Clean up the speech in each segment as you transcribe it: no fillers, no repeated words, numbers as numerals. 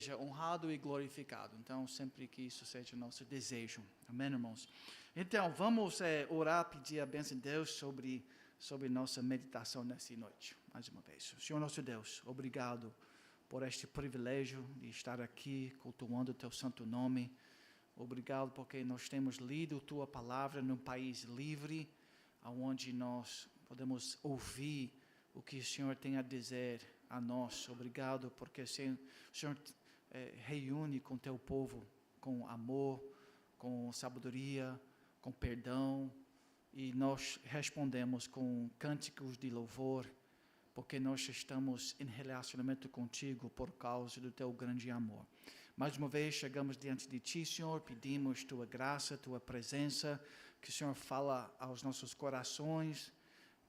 seja honrado e glorificado. Então, sempre que isso seja nosso desejo. Amém, irmãos? Então, vamos orar, pedir a bênção de Deus sobre nossa meditação nessa noite. Mais uma vez. Senhor nosso Deus, obrigado por este privilégio de estar aqui cultuando o Teu santo nome. Obrigado porque nós temos lido Tua palavra num país livre, onde nós podemos ouvir o que o Senhor tem a dizer a nós. Obrigado porque o Senhor reúne com Teu povo com amor, com sabedoria, com perdão, e nós respondemos com cânticos de louvor, porque nós estamos em relacionamento contigo por causa do Teu grande amor. Mais uma vez chegamos diante de Ti, Senhor, pedimos Tua graça, Tua presença, que o Senhor fala aos nossos corações,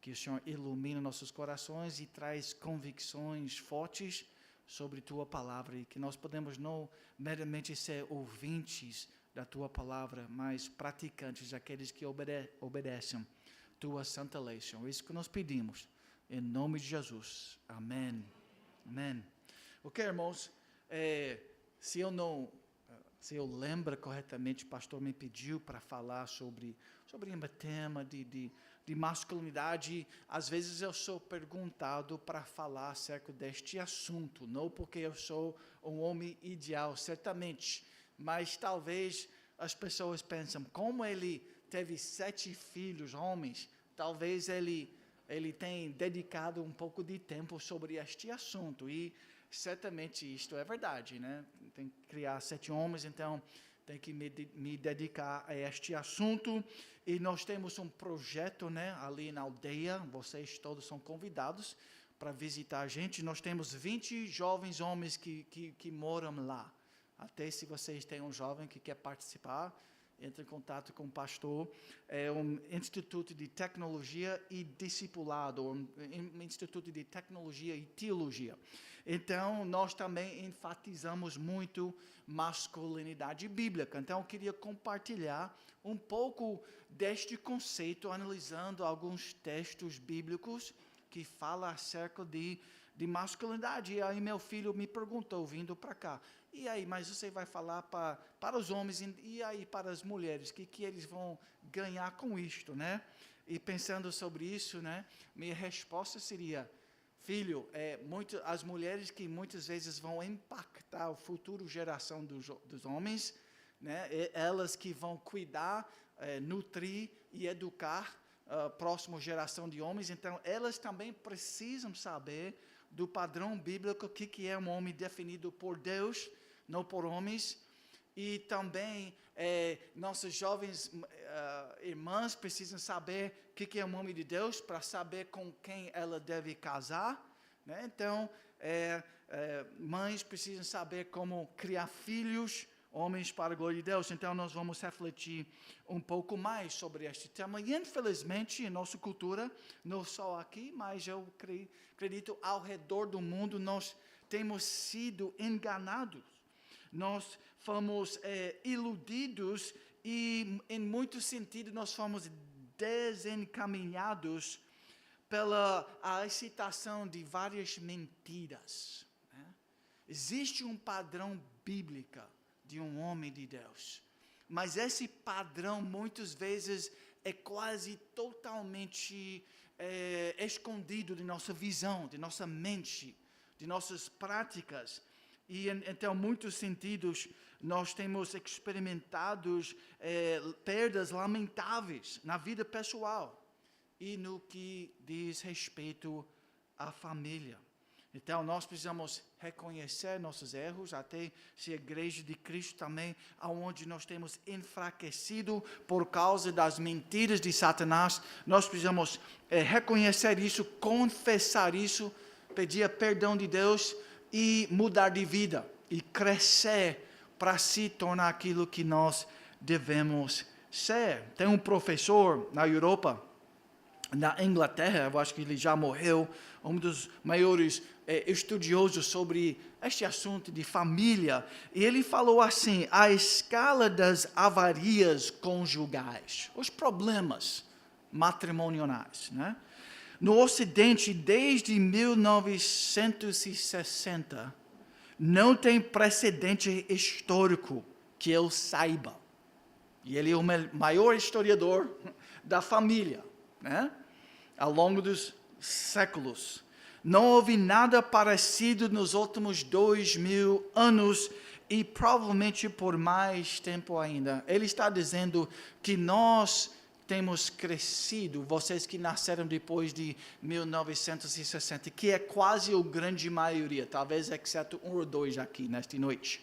que o Senhor ilumina nossos corações e traz convicções fortes sobre Tua palavra, e que nós podemos não meramente ser ouvintes da Tua palavra, mas praticantes, aqueles que obedecem Tua santa lei, Senhor. Isso que nós pedimos, em nome de Jesus. Amém. Amém. Ok, irmãos, se eu lembro corretamente, o pastor me pediu para falar sobre um tema de masculinidade. Às vezes eu sou perguntado para falar acerca deste assunto, não porque eu sou um homem ideal, certamente, mas talvez as pessoas pensam, como ele teve 7 filhos homens, talvez ele tenha dedicado um pouco de tempo sobre este assunto, e certamente isto é verdade, né? Tem que criar 7 homens, então tem que me dedicar a este assunto. E nós temos um projeto, né, ali na aldeia, vocês todos são convidados para visitar a gente. Nós temos 20 jovens homens que moram lá. Até se vocês têm um jovem que quer participar, entre em contato com o pastor. É um instituto de tecnologia e discipulado, um instituto de tecnologia e teologia. Então, nós também enfatizamos muito masculinidade bíblica. Então, eu queria compartilhar um pouco deste conceito, analisando alguns textos bíblicos que falam acerca de masculinidade. E aí meu filho me perguntou, vindo para cá, e aí, mas você vai falar para os homens, e aí para as mulheres, o que eles vão ganhar com isto, né? E pensando sobre isso, né, minha resposta seria, filho, as mulheres que muitas vezes vão impactar a futura geração dos homens, né, elas que vão cuidar, nutrir e educar a próxima geração de homens. Então, elas também precisam saber do padrão bíblico, o que é um homem definido por Deus, não por homens. E também nossas jovens irmãs precisam saber o que é um homem de Deus, para saber com quem ela deve casar, né? Então, mães precisam saber como criar filhos, homens para a glória de Deus. Então, nós vamos refletir um pouco mais sobre este tema. E, infelizmente, em nossa cultura, não só aqui, mas eu acredito ao redor do mundo, nós temos sido enganados. Nós fomos iludidos e, em muito sentido, nós fomos desencaminhados pela excitação de várias mentiras, né? Existe um padrão bíblico de um homem de Deus, mas esse padrão muitas vezes é quase totalmente escondido de nossa visão, de nossa mente, de nossas práticas. E então, em muitos sentidos, nós temos experimentado perdas lamentáveis na vida pessoal e no que diz respeito à família. Então, nós precisamos reconhecer nossos erros, até se a Igreja de Cristo também, onde nós temos enfraquecido por causa das mentiras de Satanás. Nós precisamos reconhecer isso, confessar isso, pedir perdão de Deus e mudar de vida e crescer para se tornar aquilo que nós devemos ser. Tem um professor na Europa, na Inglaterra, eu acho que ele já morreu, um dos maiores estudiosos sobre este assunto de família, e ele falou assim: a escala das avarias conjugais, os problemas matrimoniais, né? No Ocidente, desde 1960, não tem precedente histórico que eu saiba. E ele é o maior historiador da família, né? Ao longo dos séculos. Não houve nada parecido nos últimos 2000 anos e provavelmente por mais tempo ainda. Ele está dizendo que nós temos crescido, vocês que nasceram depois de 1960, que é quase a grande maioria, talvez exceto um ou dois aqui nesta noite.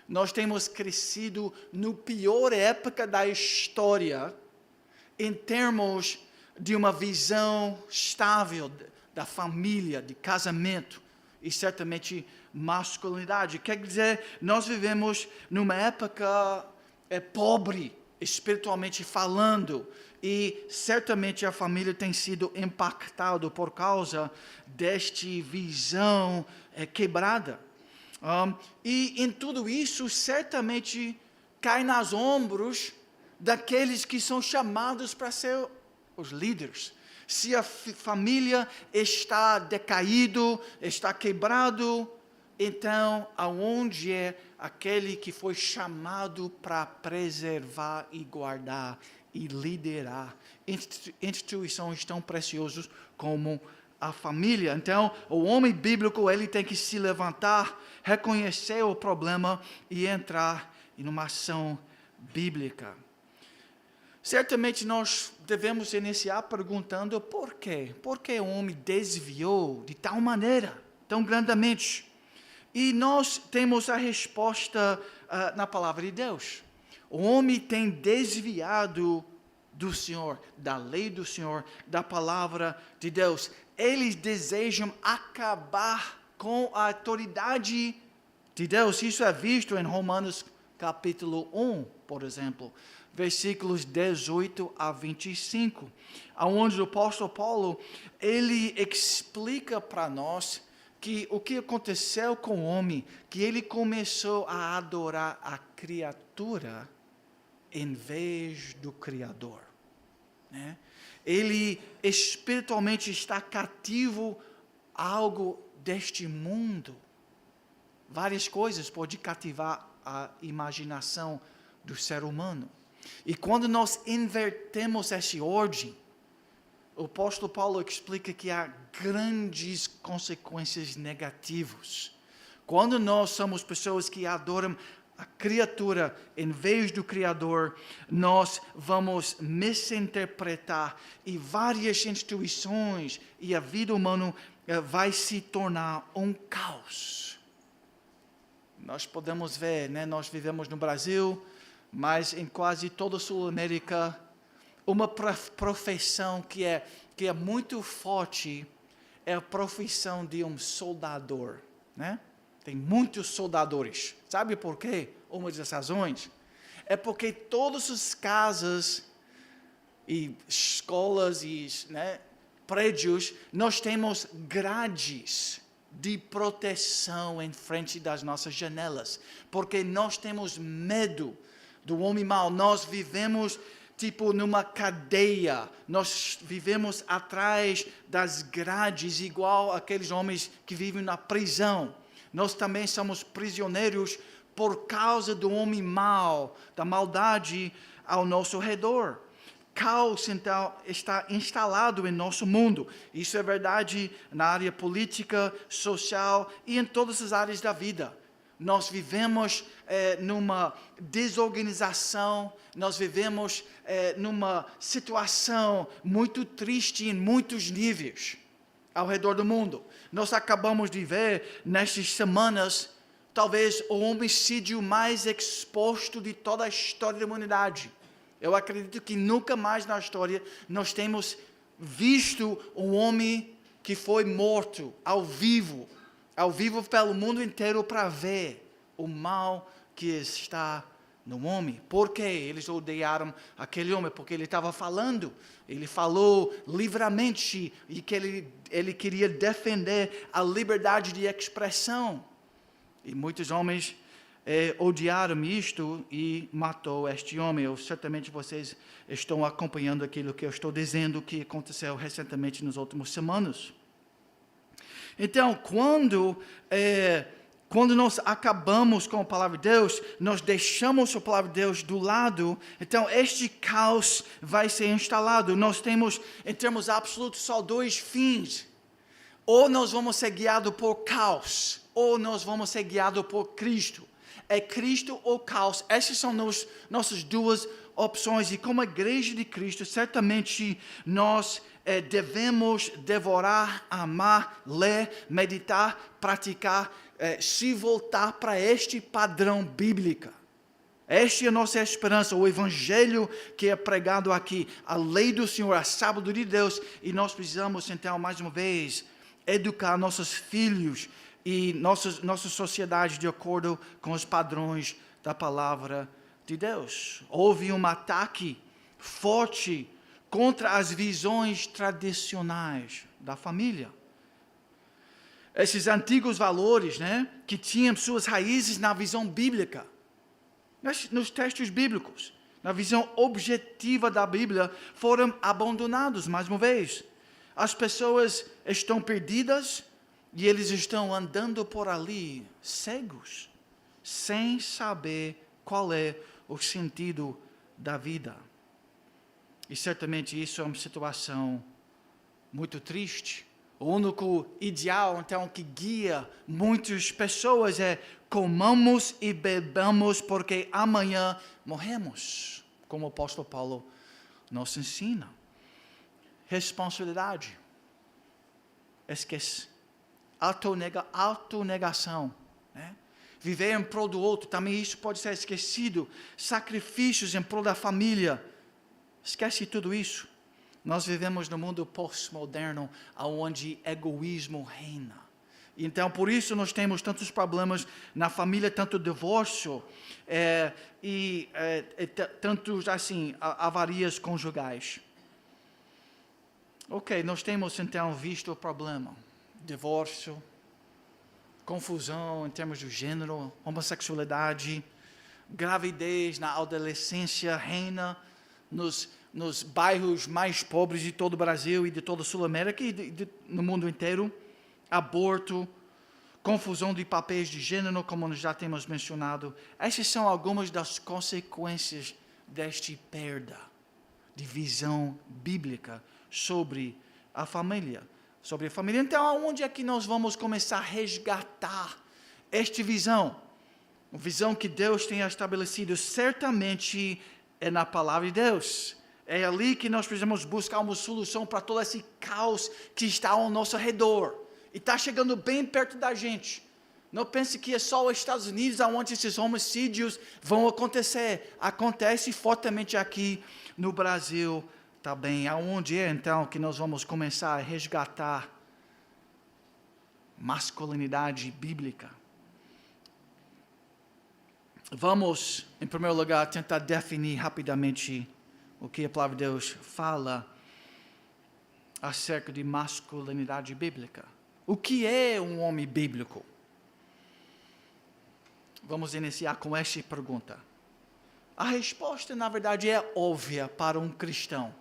Nós temos crescido no pior época da história em termos de uma visão estável da família, de casamento e certamente masculinidade. Quer dizer, nós vivemos numa época pobre, espiritualmente falando, e certamente a família tem sido impactada por causa desta visão quebrada. E em tudo isso, certamente cai nos ombros daqueles que são chamados para ser os líderes. Se a família está decaído, está quebrado, então aonde é aquele que foi chamado para preservar e guardar e liderar instituições tão preciosas como a família? Então, o homem bíblico, ele tem que se levantar, reconhecer o problema e entrar em uma ação bíblica. Certamente nós devemos iniciar perguntando por quê? Por que o homem desviou de tal maneira, tão grandemente? E nós temos a resposta na palavra de Deus. O homem tem desviado do Senhor, da lei do Senhor, da palavra de Deus. Eles desejam acabar com a autoridade de Deus. Isso é visto em Romanos capítulo 1, por exemplo, versículos 18 a 25, onde o apóstolo Paulo, ele explica para nós que o que aconteceu com o homem, que ele começou a adorar a criatura em vez do Criador, né? Ele espiritualmente está cativo a algo deste mundo. Várias coisas podem cativar a imaginação do ser humano. E quando nós invertemos essa ordem, o apóstolo Paulo explica que há grandes consequências negativas. Quando nós somos pessoas que adoram a criatura em vez do Criador, nós vamos misinterpretar e várias instituições e a vida humana vai se tornar um caos. Nós podemos ver, né? Nós vivemos no Brasil, mas em quase toda a Sul-América, uma profissão que é muito forte é a profissão de um soldador, né? Tem muitos soldadores. Sabe por quê? Uma das razões é porque todas as casas e escolas e, né, prédios, nós temos grades de proteção em frente das nossas janelas, porque nós temos medo do homem mau. Nós vivemos tipo numa cadeia, nós vivemos atrás das grades, igual aqueles homens que vivem na prisão. Nós também somos prisioneiros por causa do homem mau, da maldade ao nosso redor. Caos, então, está instalado em nosso mundo. Isso é verdade na área política, social e em todas as áreas da vida. Nós vivemos numa desorganização, nós vivemos numa situação muito triste em muitos níveis ao redor do mundo. Nós acabamos de ver nestas semanas, talvez o homicídio mais exposto de toda a história da humanidade. Eu acredito que nunca mais na história nós temos visto um homem que foi morto ao vivo pelo mundo inteiro para ver o mal que está no homem. Por que eles odiaram aquele homem? Porque ele estava falando, ele falou livremente e que ele queria defender a liberdade de expressão. E muitos homens odiaram isto e matou este homem. Certamente vocês estão acompanhando aquilo que eu estou dizendo que aconteceu recentemente nas últimas semanas. Então, quando Quando nós acabamos com a palavra de Deus, nós deixamos a palavra de Deus do lado, então este caos vai ser instalado. Nós temos, em termos absolutos, só dois fins. Ou nós vamos ser guiados por caos, ou nós vamos ser guiados por Cristo. É Cristo ou caos. Essas são nossas duas opções. E como igreja de Cristo, certamente nós devemos devorar, amar, ler, meditar, praticar, se voltar para este padrão bíblico. Esta é a nossa esperança, o evangelho que é pregado aqui, a lei do Senhor, a sabedoria de Deus, e nós precisamos, então, mais uma vez, educar nossos filhos e nossa sociedade de acordo com os padrões da palavra de Deus. Houve um ataque forte contra as visões tradicionais da família. Esses antigos valores, que tinham suas raízes na visão bíblica, nos textos bíblicos, na visão objetiva da Bíblia, foram abandonados mais uma vez. As pessoas estão perdidas e eles estão andando por ali cegos, sem saber qual é o sentido da vida. E certamente isso é uma situação muito triste. O único ideal, então, que guia muitas pessoas é comamos e bebamos porque amanhã morremos, como o apóstolo Paulo nos ensina. Responsabilidade. Esquece. Autonegação. Viver em prol do outro, também isso pode ser esquecido. Sacrifícios em prol da família. Esquece tudo isso. Nós vivemos no mundo pós-moderno, onde egoísmo reina. Então, por isso nós temos tantos problemas na família, tanto divórcio tantos, assim, avarias conjugais. Ok, nós temos então visto o problema. Divórcio, confusão em termos de gênero, homossexualidade, gravidez na adolescência reina nos bairros mais pobres de todo o Brasil e de toda a Sul-América e no mundo inteiro. Aborto, confusão de papéis de gênero, como nós já temos mencionado. Essas são algumas das consequências desta perda de visão bíblica sobre a família. Então, aonde é que nós vamos começar a resgatar esta visão? Uma visão que Deus tem estabelecido certamente é na palavra de Deus. É ali que nós precisamos buscar uma solução para todo esse caos que está ao nosso redor. E está chegando bem perto da gente. Não pense que é só os Estados Unidos onde esses homicídios vão acontecer. Acontece fortemente aqui no Brasil também. Aonde é então que nós vamos começar a resgatar masculinidade bíblica? Vamos, em primeiro lugar, tentar definir rapidamente o que a palavra de Deus fala acerca de masculinidade bíblica. O que é um homem bíblico? Vamos iniciar com esta pergunta. A resposta, na verdade, é óbvia para um cristão.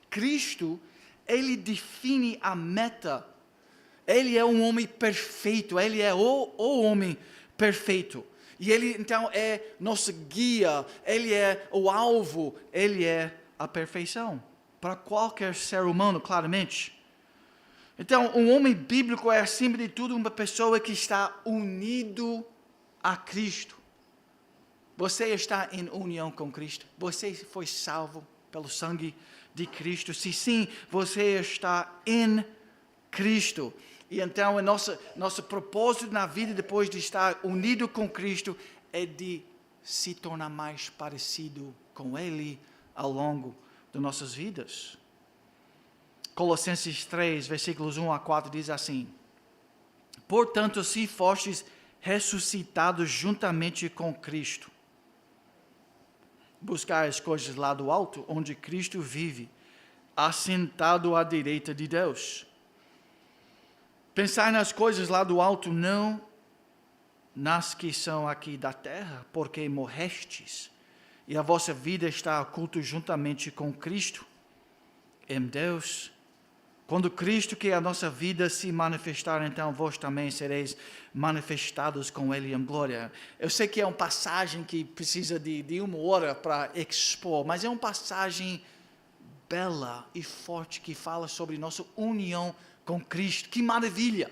Cristo, ele define a meta. Ele é um homem perfeito. Ele é o homem perfeito. E ele, então, é nosso guia. Ele é o alvo. Ele é a perfeição. Para qualquer ser humano, claramente. Então, um homem bíblico é, acima de tudo, uma pessoa que está unido a Cristo. Você está em união com Cristo? Você foi salvo pelo sangue de Cristo? Se sim, você está em Cristo. E então, nosso propósito na vida, depois de estar unido com Cristo, é de se tornar mais parecido com Ele ao longo de nossas vidas. Colossenses 3, versículos 1 a 4, diz assim: portanto, se fostes ressuscitados juntamente com Cristo, buscar as coisas lá do alto, onde Cristo vive, assentado à direita de Deus. Pensai nas coisas lá do alto, não nas que são aqui da terra, porque morrestes, e a vossa vida está oculta juntamente com Cristo, em Deus. Quando Cristo, que é a nossa vida, se manifestar, então vós também sereis manifestados com Ele em glória. Eu sei que é uma passagem que precisa de uma hora para expor, mas é uma passagem bela e forte que fala sobre nossa união com Cristo. Que maravilha!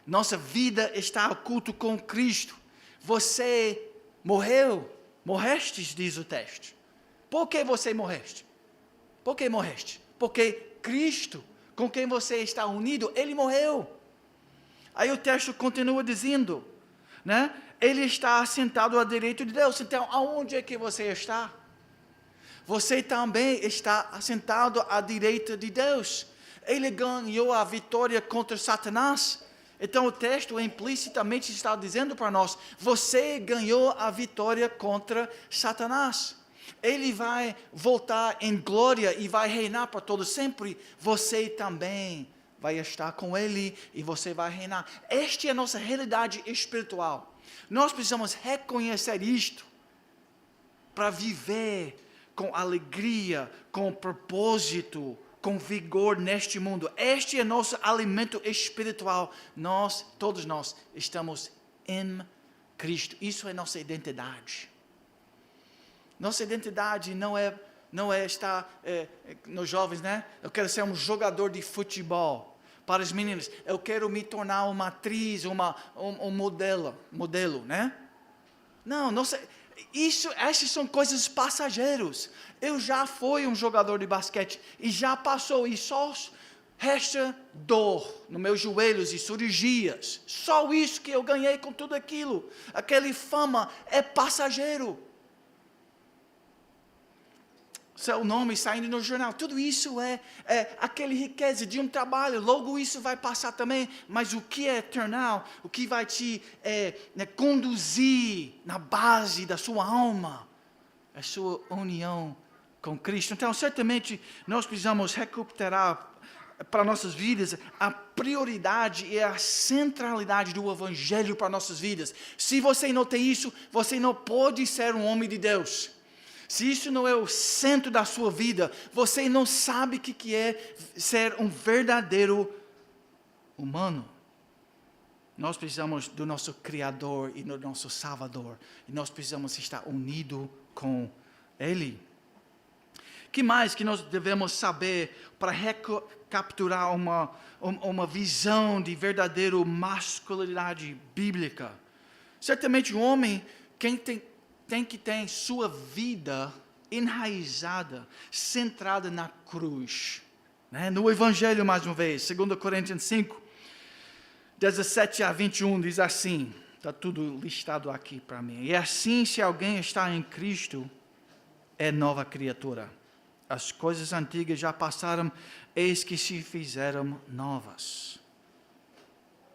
Nossa vida está oculta com Cristo. Você morrestes, diz o texto. Por que você morreste? Por que morreste? Porque Cristo, com quem você está unido, Ele morreu. Aí o texto continua dizendo, né? Ele está assentado à direita de Deus. Então, aonde é que você está? Você também está assentado à direita de Deus. Ele ganhou a vitória contra Satanás. Então o texto implicitamente está dizendo para nós, você ganhou a vitória contra Satanás. Ele vai voltar em glória e vai reinar para todo sempre. Você também vai estar com Ele e você vai reinar. Esta é a nossa realidade espiritual. Nós precisamos reconhecer isto para viver com alegria, com propósito, com vigor neste mundo. Este é nosso alimento espiritual. Todos nós estamos em Cristo. Isso é nossa identidade. Nossa identidade não é estar nos jovens, né? Eu quero ser um jogador de futebol. Para as meninas, eu quero me tornar uma atriz, um modelo, né? Não, essas são coisas passageiras. Eu já fui um jogador de basquete e já passou, e só resta dor nos meus joelhos e cirurgias. Só isso que eu ganhei com tudo aquilo. Aquela fama é passageiro. Seu nome saindo no jornal, tudo isso é aquela riqueza de um trabalho, logo isso vai passar também, mas o que é eternal, o que vai te conduzir na base da sua alma, a sua união com Cristo. Então, certamente, nós precisamos recuperar para nossas vidas a prioridade e a centralidade do Evangelho para nossas vidas. Se você não tem isso, você não pode ser um homem de Deus. Se isso não é o centro da sua vida, você não sabe o que é ser um verdadeiro humano. Nós precisamos do nosso Criador e do nosso Salvador. E nós precisamos estar unidos com Ele. O que mais que nós devemos saber para recapturar uma visão de verdadeira masculinidade bíblica? Certamente o homem, quem tem que ter sua vida enraizada, centrada na cruz. Né? No Evangelho, mais uma vez, 2 Coríntios 5, 17 a 21, diz assim, está tudo listado aqui para mim. E assim, se alguém está em Cristo, é nova criatura. As coisas antigas já passaram, eis que se fizeram novas.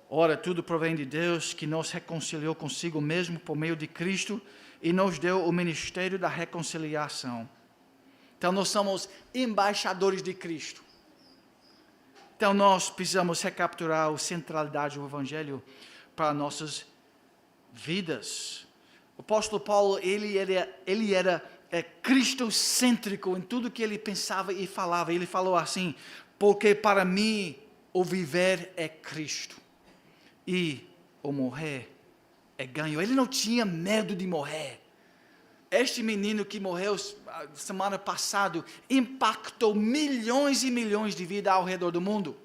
Ora, tudo provém de Deus, que nos reconciliou consigo mesmo por meio de Cristo, e nos deu o ministério da reconciliação. Então, nós somos embaixadores de Cristo. Então, nós precisamos recapturar a centralidade do Evangelho para nossas vidas. O apóstolo Paulo, ele era cristocêntrico em tudo que ele pensava e falava. Ele falou assim, porque para mim o viver é Cristo e o morrer é ganho. Ele não tinha medo de morrer. Este menino que morreu semana passada impactou milhões e milhões de vidas ao redor do mundo.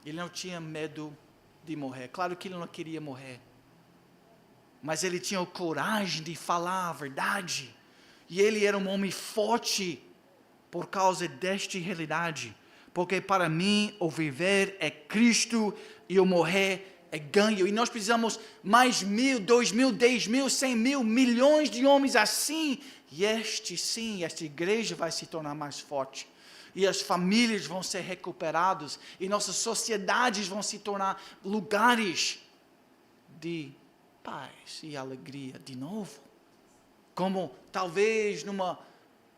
Ele não tinha medo de morrer. Claro que ele não queria morrer. Mas ele tinha a coragem de falar a verdade. E ele era um homem forte por causa desta realidade. Porque para mim o viver é Cristo e o morrer é ganho. E nós precisamos mais 1.000, 2.000, 10.000, 100.000, milhões de homens assim. E esta igreja vai se tornar mais forte. E as famílias vão ser recuperadas. E nossas sociedades vão se tornar lugares de paz e alegria de novo. Como talvez num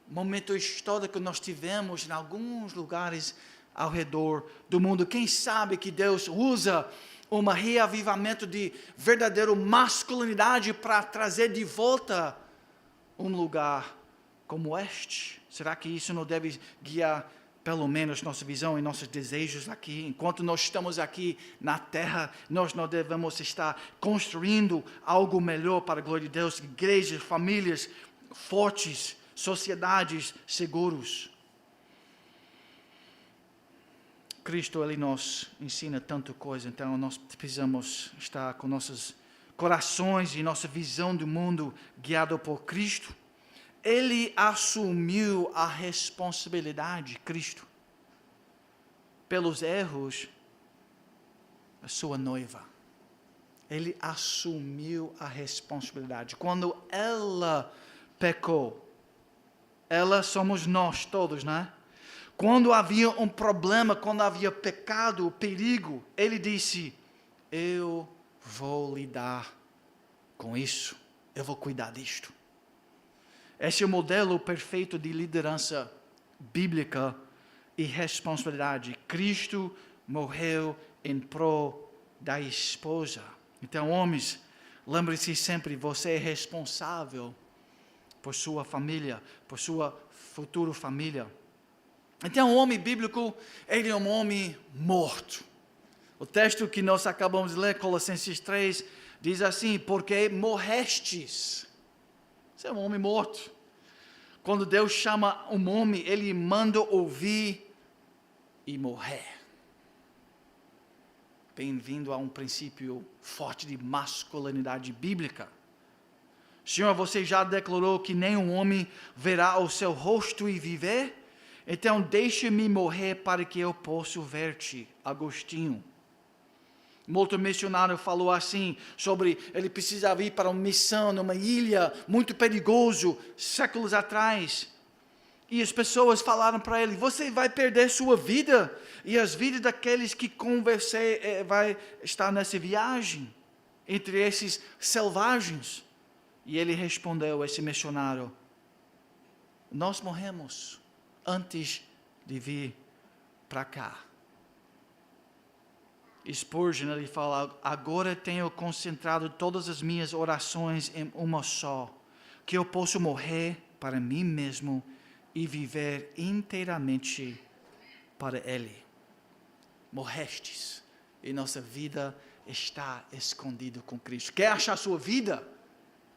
momento histórico que nós tivemos em alguns lugares ao redor do mundo. Quem sabe que Deus usa um reavivamento de verdadeira masculinidade para trazer de volta um lugar como este. Será que isso não deve guiar pelo menos nossa visão e nossos desejos aqui, enquanto nós estamos aqui na terra, nós não devemos estar construindo algo melhor para a glória de Deus, igrejas, famílias fortes, sociedades seguros. Cristo, Ele nos ensina tanta coisa, então nós precisamos estar com nossos corações e nossa visão do mundo guiado por Cristo. Ele assumiu a responsabilidade, Cristo, pelos erros da sua noiva. Ele assumiu a responsabilidade. Quando ela pecou, ela somos nós todos, né? Quando havia um problema, quando havia pecado, perigo, ele disse: eu vou lidar com isso, eu vou cuidar disto. Esse é o modelo perfeito de liderança bíblica e responsabilidade. Cristo morreu em prol da esposa. Então, homens, lembre-se sempre, você é responsável por sua família, por sua futura família. Então, o homem bíblico, ele é um homem morto. O texto que nós acabamos de ler, Colossenses 3, diz assim: porque morrestes. Você é um homem morto. Quando Deus chama um homem, Ele manda ouvir e morrer. Bem-vindo a um princípio forte de masculinidade bíblica. Senhor, você já declarou que nenhum homem verá o seu rosto e viver? Então deixe-me morrer para que eu possa ver-te. Agostinho. Um outro missionário falou assim, sobre ele precisava ir para uma missão numa ilha muito perigoso, séculos atrás. E as pessoas falaram para ele: você vai perder sua vida e as vidas daqueles que com você vai estar nessa viagem, entre esses selvagens. E ele respondeu, esse missionário: nós morremos antes de vir para cá. Spurgeon, ele fala: agora tenho concentrado todas as minhas orações em uma só, que eu possa morrer para mim mesmo e viver inteiramente para Ele. Morrestes e nossa vida está escondida com Cristo. Quer achar sua vida?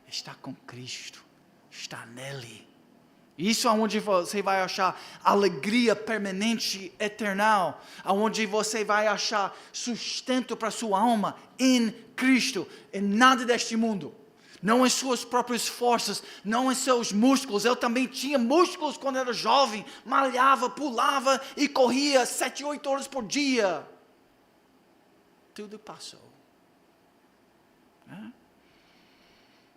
Está com Cristo, está nele. Isso é onde você vai achar alegria permanente, eternal. Onde você vai achar sustento para sua alma em Cristo, em nada deste mundo. Não em suas próprias forças, não em seus músculos. Eu também tinha músculos quando era jovem. Malhava, pulava e corria 7, 8 horas por dia. Tudo passou.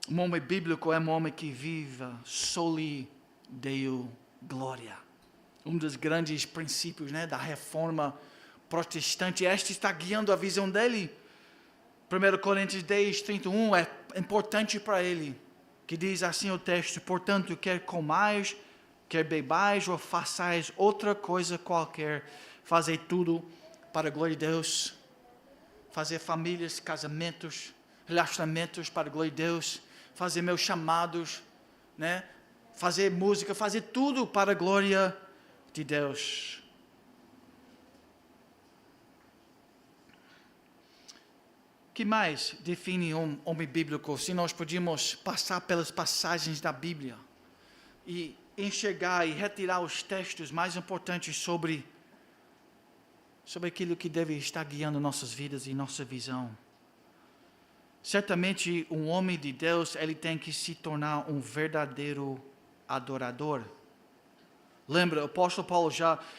Um homem bíblico é um homem que vive deu glória. Um dos grandes princípios, da reforma protestante. Este está guiando a visão dele. 1 Coríntios 10, 31 é importante para ele. Que diz assim o texto: portanto, quer comais, quer bebais ou façais outra coisa qualquer, fazei tudo para a glória de Deus. Fazer famílias, casamentos, relacionamentos para a glória de Deus. Fazer meus chamados, fazer música, fazer tudo para a glória de Deus. O que mais define um homem bíblico? Se nós podíamos passar pelas passagens da Bíblia e enxergar e retirar os textos mais importantes sobre aquilo que deve estar guiando nossas vidas e nossa visão. Certamente um homem de Deus, ele tem que se tornar um verdadeiro adorador. Lembra, o apóstolo Paulo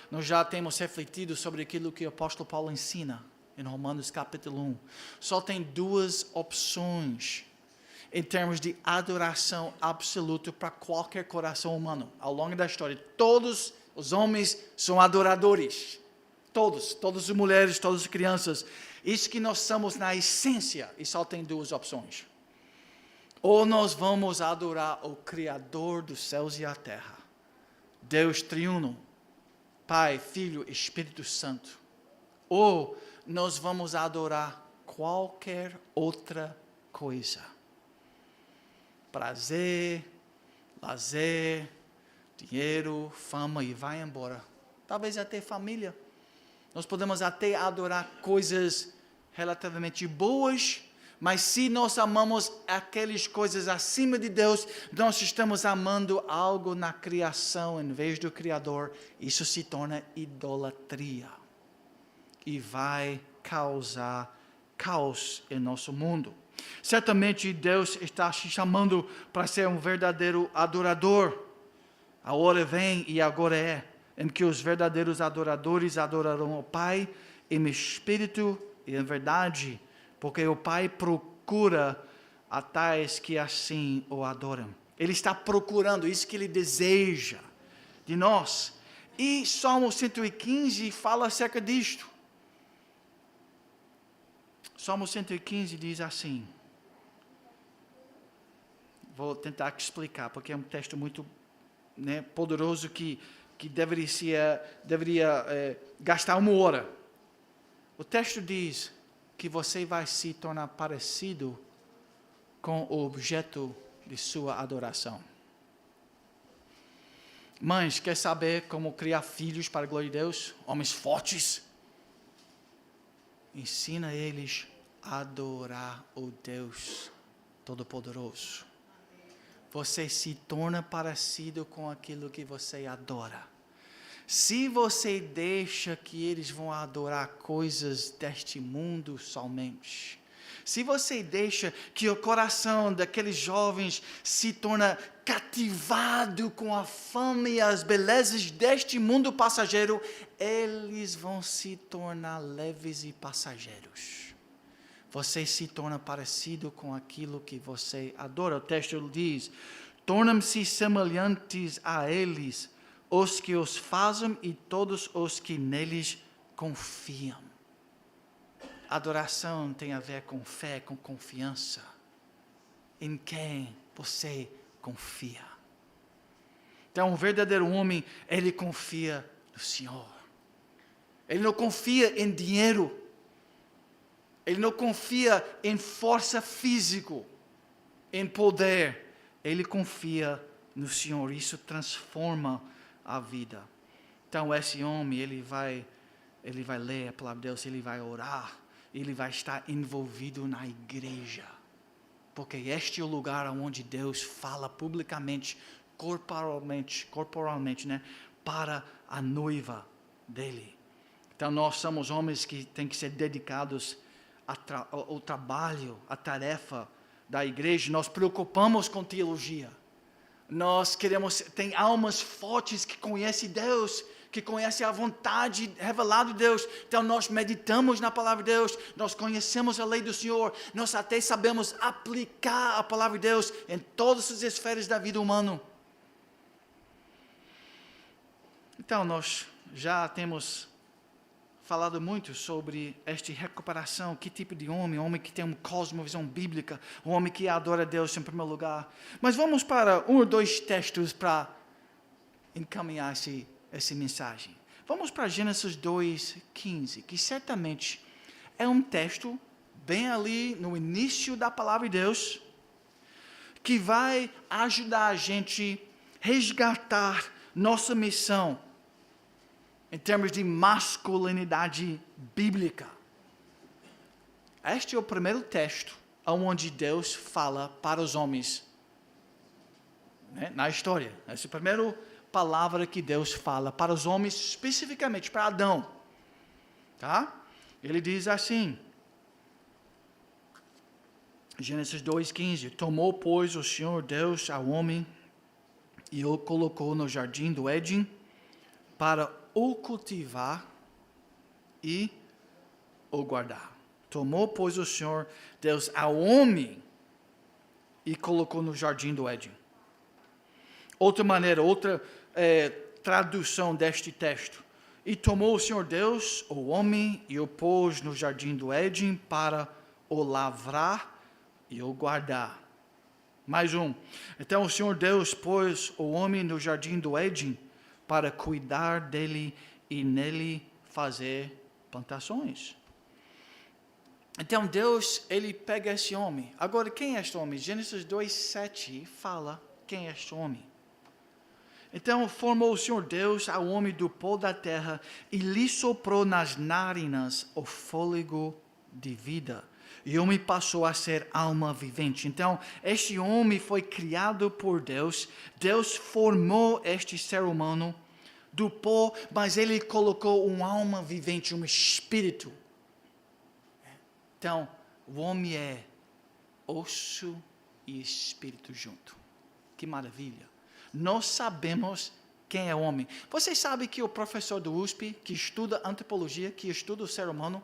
nós já temos refletido sobre aquilo que o apóstolo Paulo ensina em Romanos capítulo 1. Só tem 2 opções em termos de adoração absoluta para qualquer coração humano. Ao longo da história, todos os homens são adoradores. Todas as mulheres, todas as crianças. Isso que nós somos na essência, e só tem 2 opções. Ou nós vamos adorar o Criador dos céus e a terra, Deus triuno, Pai, Filho, Espírito Santo. Ou nós vamos adorar qualquer outra coisa. Prazer, lazer, dinheiro, fama, e vai embora. talvez até família. Nós podemos até adorar coisas relativamente boas, mas se nós amamos aquelas coisas acima de Deus, nós estamos amando algo na criação em vez do Criador. Isso se torna idolatria e vai causar caos em nosso mundo. Certamente Deus está te chamando para ser um verdadeiro adorador. A hora vem e agora é, em que os verdadeiros adoradores adorarão o Pai em espírito e em verdade, porque o Pai procura a tais que assim o adoram. Ele está procurando isso que Ele deseja de nós. E Salmo 115 fala acerca disto. Salmo 115 diz assim. Vou tentar explicar, porque é um texto muito poderoso que deveria gastar uma hora. O texto diz que você vai se tornar parecido com o objeto de sua adoração. Mães, quer saber como criar filhos para a glória de Deus? Homens fortes? Ensina eles a adorar o Deus Todo-Poderoso. Você se torna parecido com aquilo que você adora. Se você deixa que eles vão adorar coisas deste mundo somente, se você deixa que o coração daqueles jovens se torna cativado com a fama e as belezas deste mundo passageiro, eles vão se tornar leves e passageiros. Você se torna parecido com aquilo que você adora. O texto diz, tornam-se semelhantes a eles, os que os fazem e todos os que neles confiam. Adoração tem a ver com fé, com confiança. Em quem você confia. Então, um verdadeiro homem, ele confia no Senhor. Ele não confia em dinheiro. Ele não confia em força física, em poder. Ele confia no Senhor. Isso transforma a vida. Então, esse homem, ele vai ler a palavra de Deus, ele vai orar, ele vai estar envolvido na igreja. Porque este é o lugar onde Deus fala publicamente, corporalmente, para a noiva dele. Então, nós somos homens que têm que ser dedicados ao trabalho, à tarefa da igreja. Nós preocupamos com teologia. Nós tem almas fortes que conhecem Deus, que conhecem a vontade revelada de Deus. Então nós meditamos na palavra de Deus, nós conhecemos a lei do Senhor, nós até sabemos aplicar a palavra de Deus em todas as esferas da vida humana. Então nós já temos falado muito sobre esta recuperação, que tipo de homem que tem uma cosmovisão bíblica, um homem que adora Deus em primeiro lugar. Mas vamos para um ou dois textos para encaminhar essa mensagem. Vamos para Gênesis 2:15, que certamente é um texto bem ali no início da palavra de Deus, que vai ajudar a gente a resgatar nossa missão em termos de masculinidade bíblica. Este é o primeiro texto onde Deus fala para os homens, na história. Essa é a primeira palavra que Deus fala para os homens, especificamente para Adão. Tá? Ele diz assim, Gênesis 2:15, tomou, pois, o Senhor Deus ao homem e o colocou no jardim do Éden para o cultivar e o guardar. Tomou, pois, o Senhor Deus ao homem e colocou no jardim do Éden. Outra maneira, outra tradução deste texto. E tomou o Senhor Deus o homem e o pôs no jardim do Éden para o lavrar e o guardar. Mais um. Então o Senhor Deus pôs o homem no jardim do Éden para cuidar dele e nele fazer plantações. Então Deus, ele pega esse homem. Agora, quem é este homem? Gênesis 2:7 fala quem é este homem. Então formou o Senhor Deus ao homem do pó da terra e lhe soprou nas narinas o fôlego de vida. E o homem passou a ser alma vivente. Então, este homem foi criado por Deus. Deus formou este ser humano do pó, mas ele colocou uma alma vivente, um espírito. Então, o homem é osso e espírito junto. Que maravilha. Nós sabemos quem é o homem. Vocês sabem que o professor do USP, que estuda antropologia, que estuda o ser humano,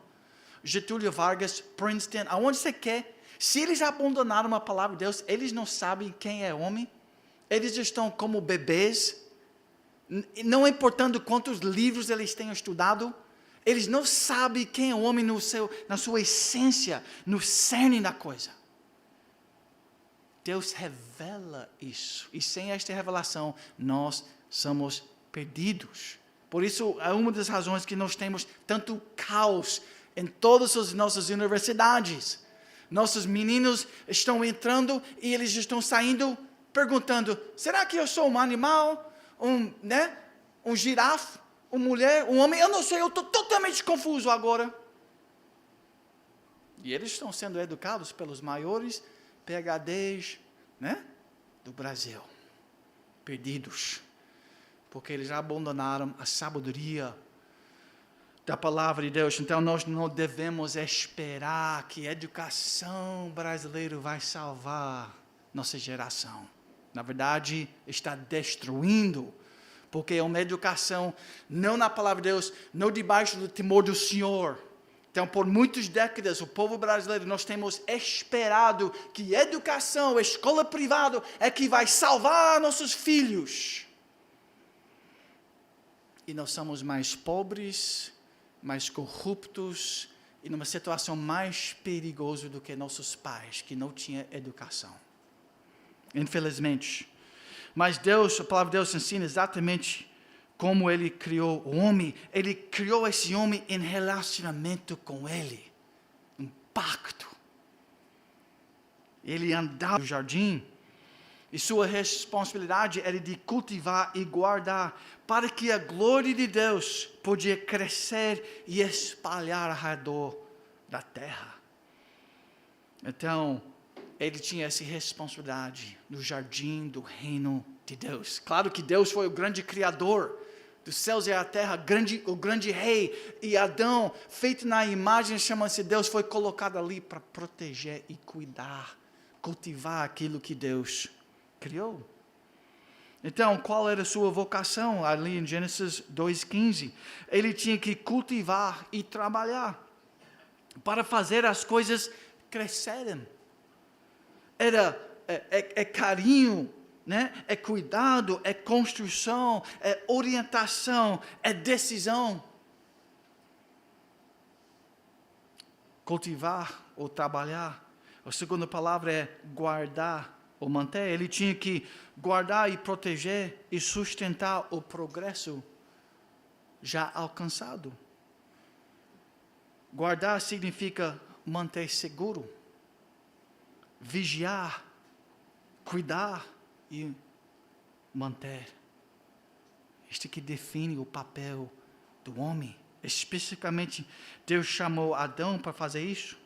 Getúlio Vargas, Princeton, aonde você quer, se eles abandonaram a palavra de Deus, eles não sabem quem é homem, eles estão como bebês, não importando quantos livros eles tenham estudado, eles não sabem quem é o homem na sua essência, no cerne da coisa. Deus revela isso, e sem esta revelação, nós somos perdidos. Por isso, é uma das razões que nós temos tanto caos em todas as nossas universidades. Nossos meninos estão entrando e eles estão saindo perguntando, será que eu sou um animal, um girafa, uma mulher, um homem? Eu não sei, eu estou totalmente confuso agora. E eles estão sendo educados pelos maiores PhDs, do Brasil. Perdidos. Porque eles abandonaram a sabedoria da palavra de Deus. Então nós não devemos esperar que a educação brasileira vai salvar nossa geração. Na verdade, está destruindo, porque é uma educação não na palavra de Deus, não debaixo do temor do Senhor. Então, por muitas décadas, o povo brasileiro, nós temos esperado que a educação, a escola privada é que vai salvar nossos filhos. E nós somos mais pobres, mais corruptos e numa situação mais perigosa do que nossos pais, que não tinham educação. Infelizmente. Mas Deus, a palavra de Deus ensina exatamente como Ele criou o homem. Ele criou esse homem em relacionamento com Ele. Um pacto. Ele andava no jardim e sua responsabilidade era de cultivar e guardar para que a glória de Deus podia crescer e espalhar ao redor da terra. Então, ele tinha essa responsabilidade no jardim do reino de Deus. Claro que Deus foi o grande criador dos céus e a terra, o grande rei. E Adão, feito na imagem, chama-se Deus, foi colocado ali para proteger e cuidar, cultivar aquilo que Deus criou. Então, qual era a sua vocação? Ali em Gênesis 2:15, ele tinha que cultivar e trabalhar para fazer as coisas crescerem. É carinho, é cuidado, é construção, é orientação, é decisão. Cultivar ou trabalhar. A segunda palavra é guardar ou manter. Ele tinha que guardar e proteger e sustentar o progresso já alcançado. Guardar significa manter seguro, vigiar, cuidar e manter. Este que define o papel do homem. Especificamente, Deus chamou Adão para fazer isso.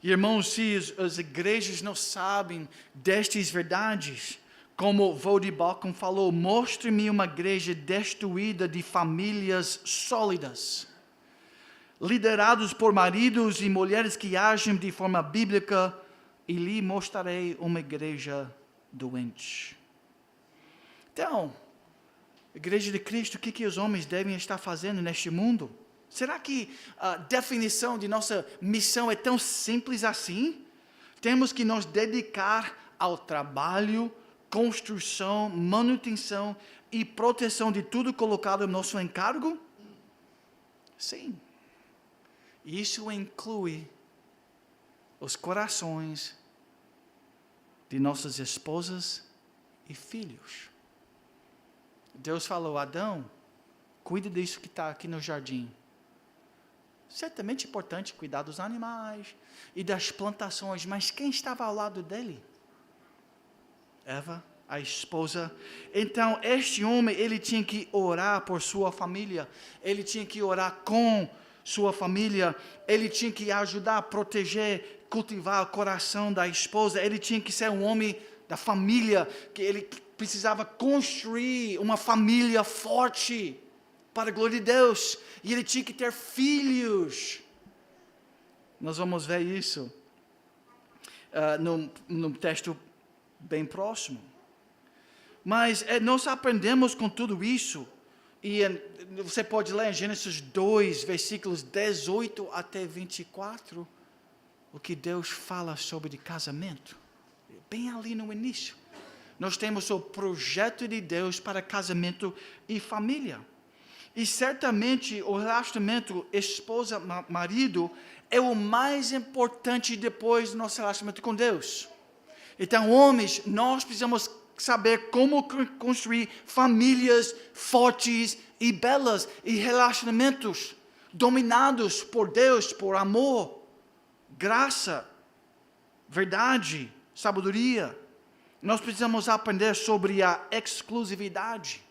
Irmãos, se as igrejas não sabem destas verdades, como Voddie Baucham falou, mostre-me uma igreja destruída de famílias sólidas, liderados por maridos e mulheres que agem de forma bíblica, e lhe mostrarei uma igreja doente. Então, Igreja de Cristo, o que os homens devem estar fazendo neste mundo? Será que a definição de nossa missão é tão simples assim? Temos que nos dedicar ao trabalho, construção, manutenção e proteção de tudo colocado em nosso encargo? Sim. Isso inclui os corações de nossas esposas e filhos. Deus falou, Adão, cuide disso que está aqui no jardim. Certamente é importante cuidar dos animais e das plantações, mas quem estava ao lado dele? Eva a esposa. Então, este homem, ele tinha que orar por sua família, ele tinha que orar com sua família, ele tinha que ajudar a proteger, cultivar o coração da esposa, ele tinha que ser um homem da família, que ele precisava construir uma família forte para a glória de Deus, e ele tinha que ter filhos. Nós vamos ver isso num texto bem próximo. Mas nós aprendemos com tudo isso, e você pode ler em Gênesis 2, versículos 18 até 24, o que Deus fala sobre casamento, bem ali no início. Nós temos o projeto de Deus para casamento e família. E certamente o relacionamento esposa-marido é o mais importante depois do nosso relacionamento com Deus. Então, homens, nós precisamos saber como construir famílias fortes e belas e relacionamentos dominados por Deus, por amor, graça, verdade, sabedoria. Nós precisamos aprender sobre a exclusividade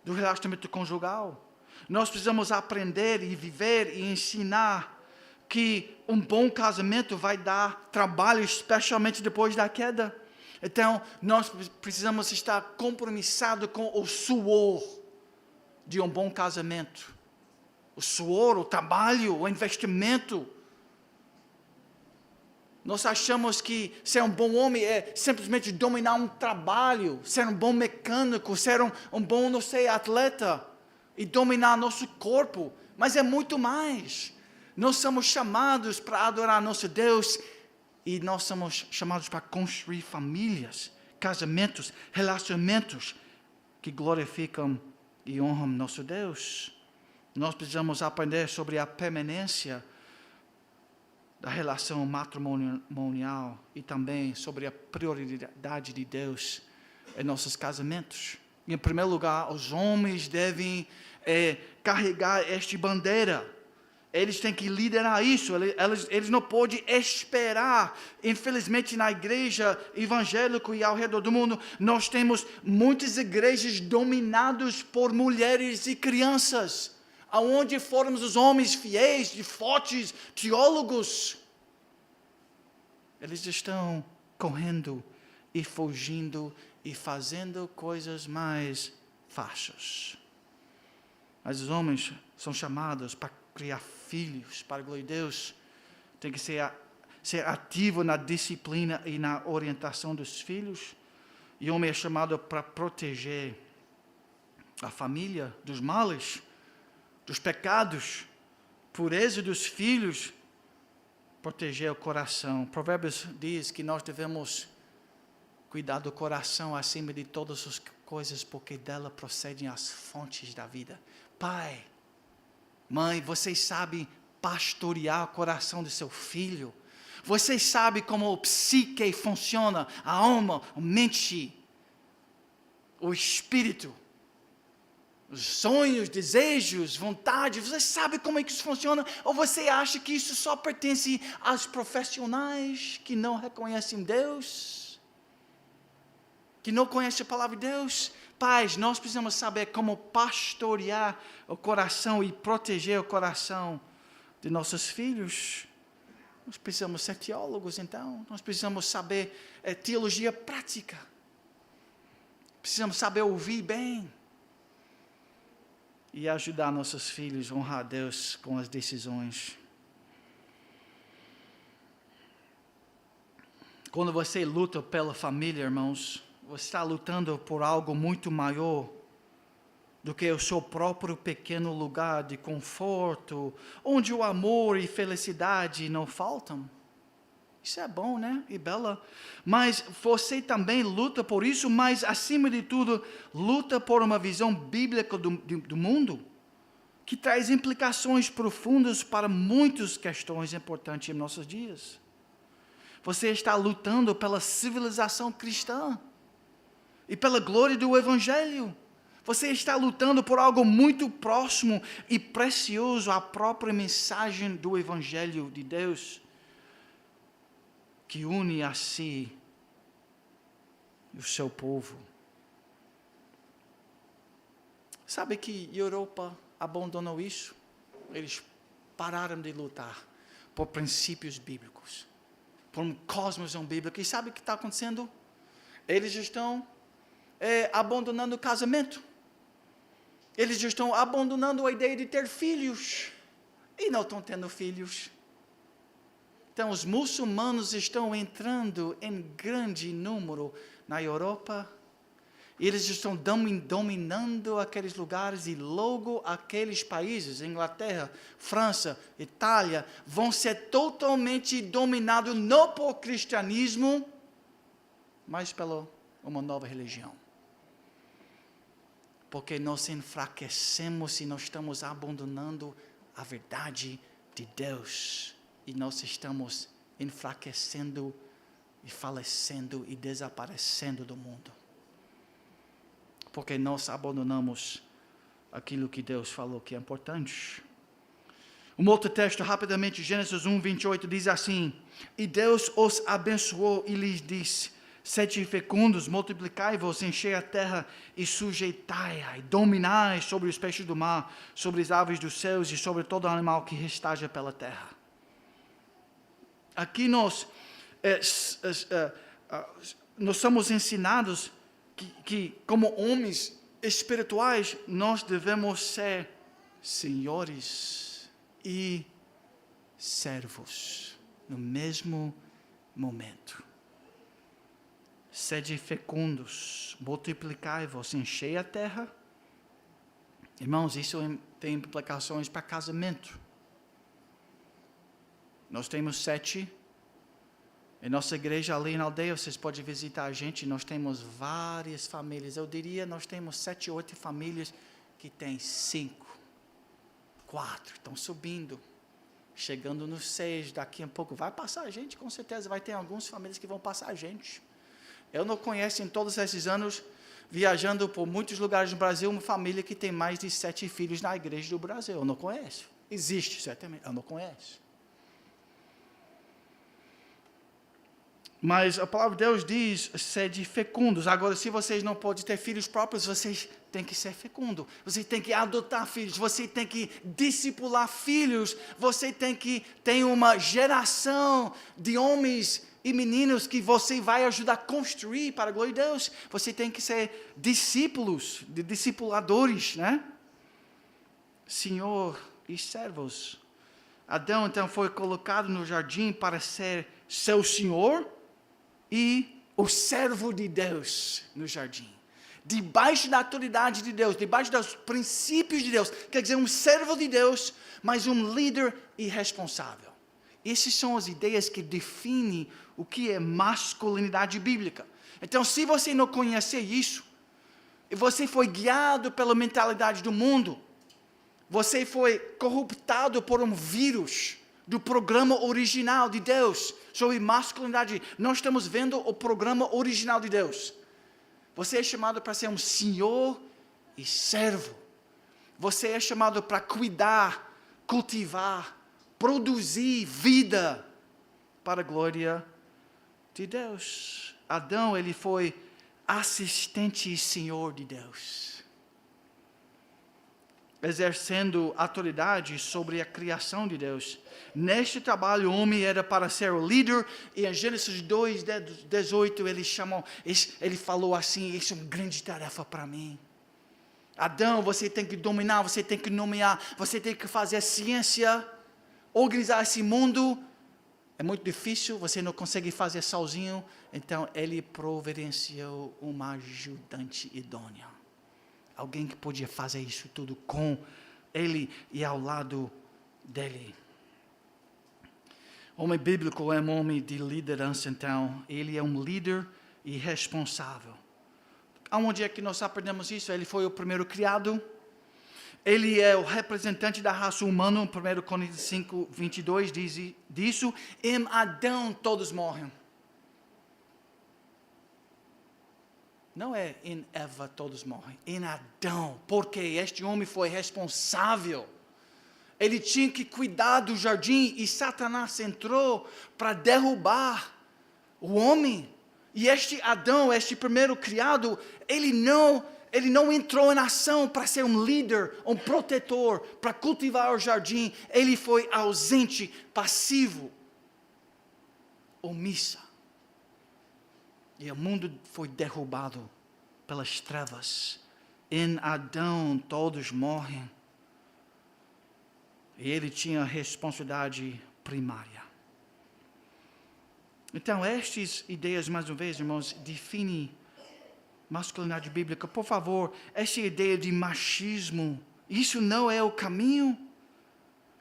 do relacionamento conjugal. Nós precisamos aprender e viver e ensinar que um bom casamento vai dar trabalho, especialmente depois da queda. Então, nós precisamos estar compromissados com o suor de um bom casamento. O suor, o trabalho, o investimento. Nós achamos que ser um bom homem é simplesmente dominar um trabalho, ser um bom mecânico, ser um bom, não sei, atleta e dominar nosso corpo. Mas é muito mais. Nós somos chamados para adorar nosso Deus e nós somos chamados para construir famílias, casamentos, relacionamentos que glorificam e honram nosso Deus. Nós precisamos aprender sobre a permanência da relação matrimonial e também sobre a prioridade de Deus em nossos casamentos. Em primeiro lugar, os homens devem carregar esta bandeira. Eles têm que liderar isso. Eles não podem esperar. Infelizmente, na igreja evangélica e ao redor do mundo, nós temos muitas igrejas dominadas por mulheres e crianças. Aonde formos os homens fiéis, e fortes, teólogos, eles estão correndo e fugindo e fazendo coisas mais fáceis. Mas os homens são chamados para criar filhos, para a glória de Deus. Tem que ser ativo na disciplina e na orientação dos filhos. E o homem é chamado para proteger a família dos males, dos pecados, pureza dos filhos, proteger o coração. Provérbios diz que nós devemos cuidar do coração acima de todas as coisas, porque dela procedem as fontes da vida. Pai, mãe, vocês sabem pastorear o coração do seu filho. Vocês sabem como o psique funciona, a alma, a mente, o espírito. Os sonhos, desejos, vontade, você sabe como é que isso funciona? Ou você acha que isso só pertence aos profissionais que não reconhecem Deus? Que não conhecem a palavra de Deus? Pais, nós precisamos saber como pastorear o coração e proteger o coração de nossos filhos. Nós precisamos ser teólogos, então. Nós precisamos saber teologia prática. Precisamos saber ouvir bem. E ajudar nossos filhos a honrar a Deus com as decisões. Quando você luta pela família, irmãos, você está lutando por algo muito maior do que o seu próprio pequeno lugar de conforto, onde o amor e felicidade não faltam. Isso é bom, né? E bela. Mas você também luta por isso, mas acima de tudo, luta por uma visão bíblica do mundo, que traz implicações profundas para muitas questões importantes em nossos dias. Você está lutando pela civilização cristã e pela glória do Evangelho. Você está lutando por algo muito próximo e precioso, a própria mensagem do Evangelho de Deus, que une a si o seu povo. Sabe que a Europa abandonou isso? Eles pararam de lutar por princípios bíblicos, por um cosmos bíblico. E sabe o que está acontecendo? Eles estão abandonando o casamento. Eles estão abandonando a ideia de ter filhos. E não estão tendo filhos. Então, os muçulmanos estão entrando em grande número na Europa. Eles estão dominando aqueles lugares e logo aqueles países, Inglaterra, França, Itália, vão ser totalmente dominados não por cristianismo, mas pela uma nova religião. Porque nós enfraquecemos e nós estamos abandonando a verdade de Deus. E nós estamos enfraquecendo e falecendo e desaparecendo do mundo. Porque nós abandonamos aquilo que Deus falou que é importante. Um outro texto, rapidamente, Gênesis 1, 28, diz assim: E Deus os abençoou e lhes disse: Sede fecundos, multiplicai-vos, enchei a terra e sujeitai-a, e dominai sobre os peixes do mar, sobre as aves dos céus e sobre todo animal que restaja pela terra. Aqui nós somos ensinados que como homens espirituais, nós devemos ser senhores e servos no mesmo momento. Sede fecundos, multiplicai-vos, enchei a terra. Irmãos, isso tem implicações para casamento. Nós temos 7. Em nossa igreja ali na aldeia, vocês podem visitar a gente. Nós temos várias famílias. Eu diria, nós temos 7, 8 famílias que têm 5, 4. Estão subindo. Chegando no 6, daqui a pouco vai passar a gente, com certeza. Vai ter algumas famílias que vão passar a gente. Eu não conheço em todos esses anos, viajando por muitos lugares no Brasil, uma família que tem mais de 7 filhos na igreja do Brasil. Eu não conheço. Existe, certamente. Eu não conheço. Mas a palavra de Deus diz, sede fecundos. Agora, se vocês não podem ter filhos próprios, vocês têm que ser fecundos. Você tem que adotar filhos, você tem que discipular filhos, você tem que ter uma geração de homens e meninos que você vai ajudar a construir para a glória de Deus. Você tem que ser discípulos, discipuladores, né? Senhor e servos. Adão, então, foi colocado no jardim para ser seu senhor e o servo de Deus no jardim. Debaixo da autoridade de Deus, debaixo dos princípios de Deus. Quer dizer, um servo de Deus, mas um líder irresponsável. Essas são as ideias que definem o que é masculinidade bíblica. Então, se você não conhecer isso, e você foi guiado pela mentalidade do mundo, você foi corruptado por um vírus do programa original de Deus sobre masculinidade. Nós estamos vendo o programa original de Deus. Você é chamado para ser um senhor e servo. Você é chamado para cuidar, cultivar, produzir vida para a glória de Deus. Adão, ele foi assistente e senhor de Deus, exercendo autoridade sobre a criação de Deus. Neste trabalho, o homem era para ser o líder, e em Gênesis 2, 18, ele falou assim: isso é uma grande tarefa para mim. Adão, você tem que dominar, você tem que nomear, você tem que fazer a ciência, organizar esse mundo. É muito difícil, você não consegue fazer sozinho, então ele providenciou uma ajudante idônea. Alguém que podia fazer isso tudo com ele e ao lado dele. Homem bíblico é um homem de liderança, então. Ele é um líder e responsável. Aonde é que nós aprendemos isso? Ele foi o primeiro criado. Ele é o representante da raça humana. 1 Coríntios 5, 22 diz disso. Em Adão todos morrem. Não é em Eva todos morrem, em Adão, porque este homem foi responsável. Ele tinha que cuidar do jardim e Satanás entrou para derrubar o homem. E este Adão, este primeiro criado, ele não entrou em ação para ser um líder, um protetor, para cultivar o jardim. Ele foi ausente, passivo, omissa. E o mundo foi derrubado pelas trevas. Em Adão todos morrem. E ele tinha responsabilidade primária. Então, estas ideias, mais uma vez, irmãos, definem masculinidade bíblica. Por favor, essa ideia de machismo, isso não é o caminho?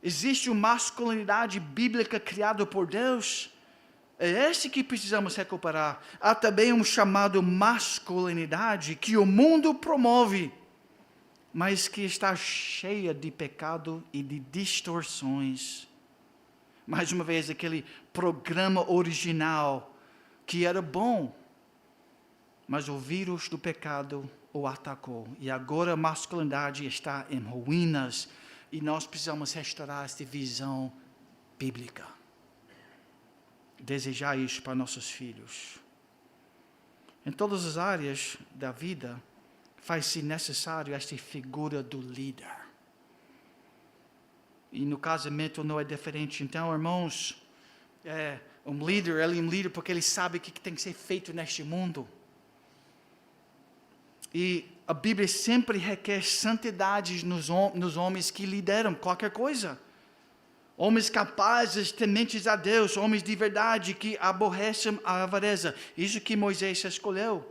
Existe uma masculinidade bíblica criada por Deus? É esse que precisamos recuperar. Há também um chamado masculinidade que o mundo promove, mas que está cheia de pecado e de distorções. Mais uma vez, aquele programa original que era bom, mas o vírus do pecado o atacou. E agora a masculinidade está em ruínas e nós precisamos restaurar esta visão bíblica. Desejar isso para nossos filhos. Em todas as áreas da vida, faz-se necessário esta figura do líder. E no casamento não é diferente. Então, irmãos, um líder, ele é um líder porque ele sabe o que tem que ser feito neste mundo. E a Bíblia sempre requer santidade nos homens que lideram qualquer coisa. Homens capazes, tementes a Deus, homens de verdade que aborrecem a avareza. Isso que Moisés escolheu.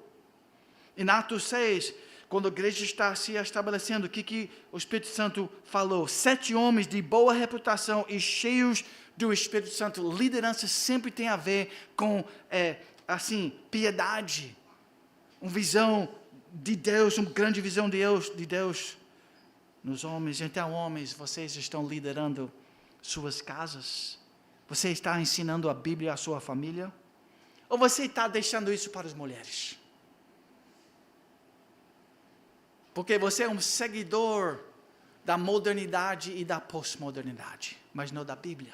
Em Atos 6, quando a igreja está se estabelecendo, o que o Espírito Santo falou? 7 homens de boa reputação e cheios do Espírito Santo. Liderança sempre tem a ver com, piedade. Uma visão de Deus, uma grande visão de Deus nos homens. Então, homens, vocês estão liderando suas casas? Você está ensinando a Bíblia à sua família? Ou você está deixando isso para as mulheres? Porque você é um seguidor da modernidade e da pós-modernidade, mas não da Bíblia.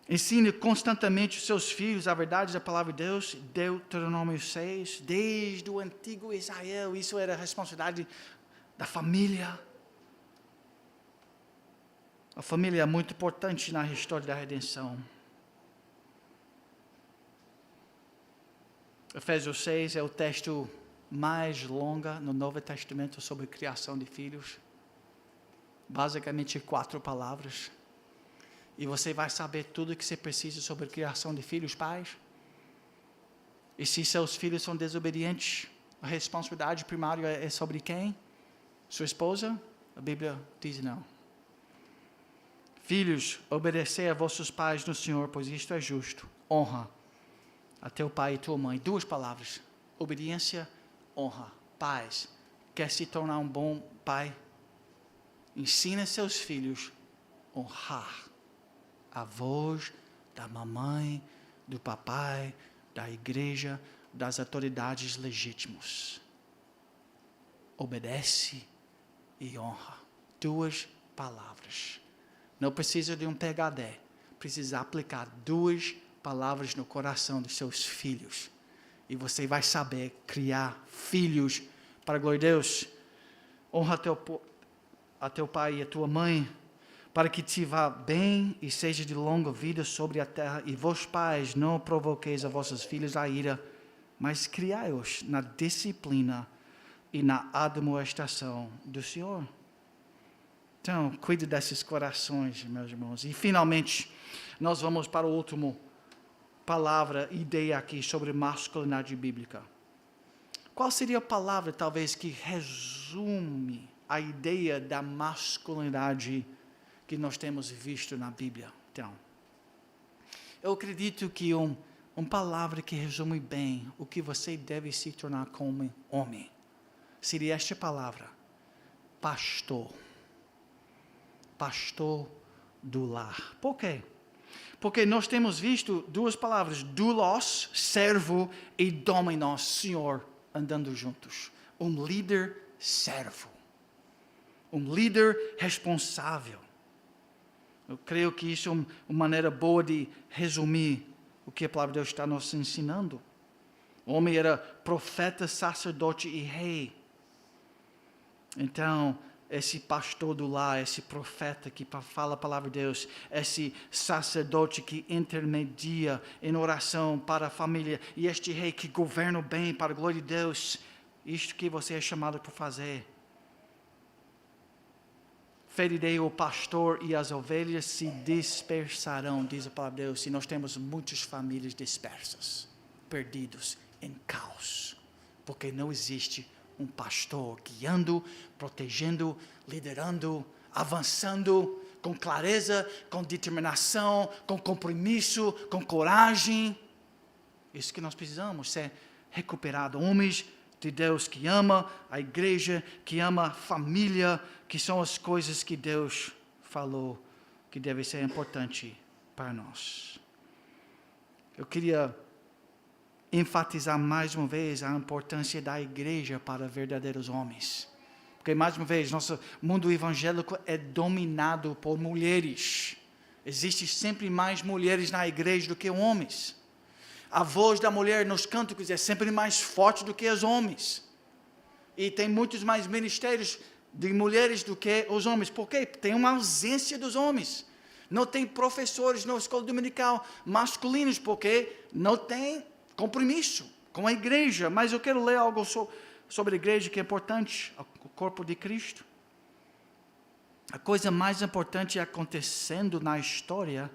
Ensine constantemente os seus filhos a verdade da palavra de Deus. Deuteronômio 6, desde o antigo Israel, isso era a responsabilidade da família. A família é muito importante na história da redenção. Efésios 6 é o texto mais longo no Novo Testamento sobre criação de filhos. Basicamente 4 palavras. E você vai saber tudo o que você precisa sobre criação de filhos, pais. E se seus filhos são desobedientes, a responsabilidade primária é sobre quem? Sua esposa? A Bíblia diz não. Filhos, obedecei a vossos pais no Senhor, pois isto é justo. Honra a teu pai e tua mãe. 2 palavras. Obediência, honra. Pais, quer se tornar um bom pai? Ensina seus filhos a honrar a voz da mamãe, do papai, da igreja, das autoridades legítimas. Obedece e honra. 2 palavras. Não precisa de um PhD. Precisa aplicar 2 palavras no coração dos seus filhos. E você vai saber criar filhos para a glória de Deus. Honra a teu pai e a tua mãe, para que te vá bem e seja de longa vida sobre a terra. E vós, pais, não provoqueis a vossos filhos a ira, mas criai-os na disciplina e na admoestação do Senhor. Então, cuide desses corações, meus irmãos. E, finalmente, nós vamos para a última palavra, ideia aqui sobre masculinidade bíblica. Qual seria a palavra, talvez, que resume a ideia da masculinidade que nós temos visto na Bíblia? Então, eu acredito que uma palavra que resume bem o que você deve se tornar como homem seria esta palavra: pastor. Pastor do lar. Por quê? Porque nós temos visto 2 palavras, doulos, servo, e dominos, senhor, andando juntos. Um líder servo. Um líder responsável. Eu creio que isso é uma maneira boa de resumir o que a palavra de Deus está nos ensinando. O homem era profeta, sacerdote e rei. Então, esse pastor do lar, esse profeta que fala a palavra de Deus, esse sacerdote que intermedia em oração para a família, e este rei que governa bem para a glória de Deus, isto que você é chamado para fazer. Ferirei o pastor e as ovelhas se dispersarão, diz a palavra de Deus. E nós temos muitas famílias dispersas, perdidos em caos, porque não existe um pastor guiando, protegendo, liderando, avançando com clareza, com determinação, com compromisso, com coragem. Isso que nós precisamos, ser recuperado. Homens de Deus que ama a igreja, que ama a família, que são as coisas que Deus falou que deve ser importante para nós. Eu queria enfatizar mais uma vez a importância da igreja para verdadeiros homens. Porque, mais uma vez, nosso mundo evangélico é dominado por mulheres. Existem sempre mais mulheres na igreja do que homens. A voz da mulher nos cânticos é sempre mais forte do que os homens. E tem muitos mais ministérios de mulheres do que os homens. Por quê? Tem uma ausência dos homens. Não tem professores na escola dominical masculinos, porque não tem compromisso com a igreja. Mas eu quero ler algo sobre a igreja que é importante, o corpo de Cristo. A coisa mais importante acontecendo na história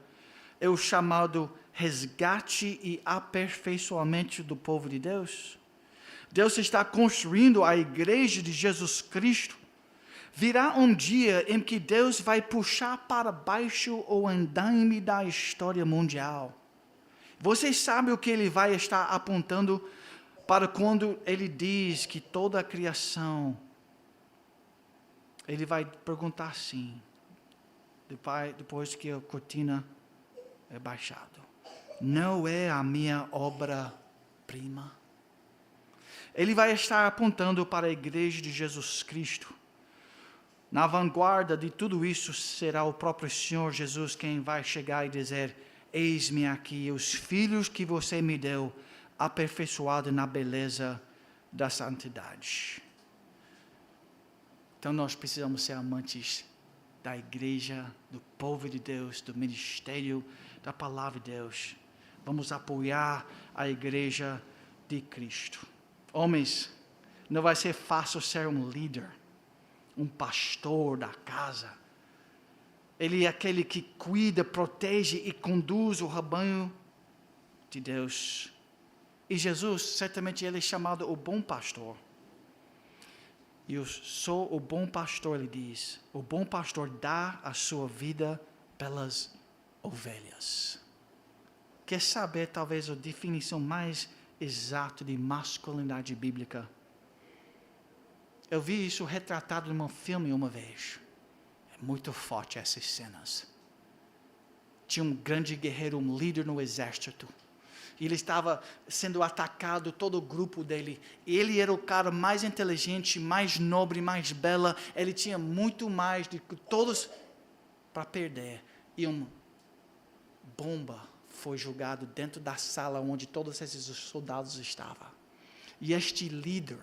é o chamado resgate e aperfeiçoamento do povo de Deus. Deus está construindo a igreja de Jesus Cristo. Virá um dia em que Deus vai puxar para baixo o andaime da história mundial. Vocês sabem o que ele vai estar apontando para quando ele diz que toda a criação, ele vai perguntar assim, depois que a cortina é baixada: não é a minha obra-prima? Ele vai estar apontando para a igreja de Jesus Cristo. Na vanguarda de tudo isso será o próprio Senhor Jesus quem vai chegar e dizer: eis-me aqui, os filhos que você me deu, aperfeiçoados na beleza da santidade. Então nós precisamos ser amantes da igreja, do povo de Deus, do ministério da palavra de Deus. Vamos apoiar a igreja de Cristo. Homens, não vai ser fácil ser um líder, um pastor da casa. Ele é aquele que cuida, protege e conduz o rebanho de Deus. E Jesus, certamente ele é chamado o bom pastor. E eu sou o bom pastor, ele diz. O bom pastor dá a sua vida pelas ovelhas. Quer saber talvez a definição mais exata de masculinidade bíblica? Eu vi isso retratado num filme uma vez. É muito forte essas cenas. Tinha um grande guerreiro, um líder no exército. E ele estava sendo atacado, todo o grupo dele. Ele era o cara mais inteligente, mais nobre, mais bela. Ele tinha muito mais do que todos para perder. E uma bomba foi jogada dentro da sala onde todos esses soldados estavam. E este líder,